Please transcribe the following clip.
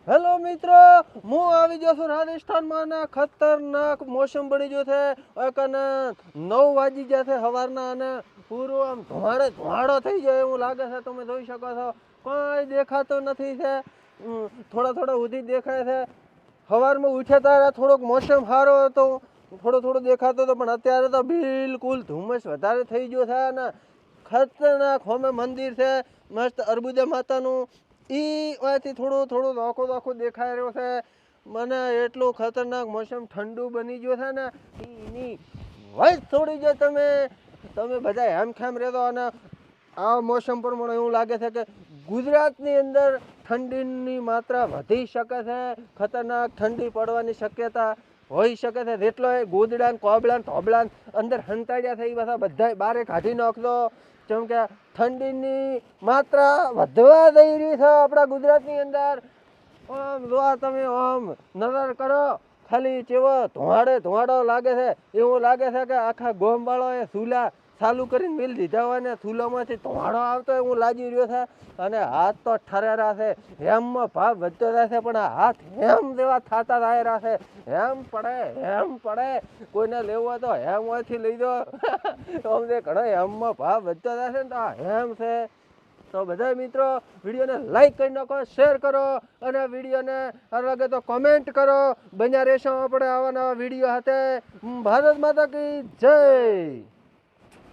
Hello મિત્રો, હું આવી ગયો છું રાજસ્થાનમાં અને ખતરનાક મોસમ બની ગયો છે. અને 9 વાગી ગયા છે સવારના અને પૂરો આમ ધુમાડો થઈ જાય એવું લાગે છે. તમે જોઈ શકો છો, કોઈ દેખાતો નથી છે. થોડા ઉધી દેખાય છે. સવારમાં ઉઠ્યા ત્યારે થોડોક મોસમ સારો હતો, થોડો દેખાતો હતો, પણ અત્યારે તો બિલકુલ ધુમ્મસ વધારે થઈ ગયો છે. અને ખતરનાક હોમે મંદિર છે મસ્ત અર્બુદા માતાનું, અહીંથી થોડું આખો દેખાઈ રહ્યો છે. મને એટલું ખતરનાક મોસમ ઠંડુ બની ગયો છે ને એની વાત થોડી જો તમે બધા હેમખેમ રહેતો. અને આ મોસમ પ્રમાણે એવું લાગે છે કે ગુજરાતની અંદર ઠંડીની માત્રા વધી શકે છે. ખતરનાક ઠંડી પડવાની શક્યતા હોઈ શકે છે. જેટલો એ ગોદડા કોબળા ધોબળા અંદર હંતાડ્યા થઈ બધા બારે કાઢી નાખતો. જેમ કે ઠંડીની માત્રા વધવા જઈ રહી છે આપણા ગુજરાતની અંદર. આમ જો તમે આમ નજર કરો, ખાલી કેવો ધુમાડો લાગે છે. એવું લાગે છે કે આખા ગોમવાળાએ ચૂલા ચાલુ કરીને મિલ દીધા હોય ને ચૂલામાંથી ધુમાડો આવતો એવું લાગી રહ્યો છે. અને હાથ તો ઠરેરા છે, હેમમાં ભાવ વધતો જાય છે, પણ આ હાથ હેમ જેવા થતા જાય છે. હેમ પડે કોઈને લેવું હોય તો હેમમાંથી લઈ દો. આમ જે ઘણો હેમમાં ભાવ વધતો જાય છે ને, તો આ હેમ છે. તો બધા મિત્રો વિડીયોને લાઈક કરી નાખો, શેર કરો, અને વિડીયોને સારું લાગે તો કોમેન્ટ કરો. બન્યા રહેશો આપણે આવા નવા વિડીયો સાથે. ભારત માતા કી જય.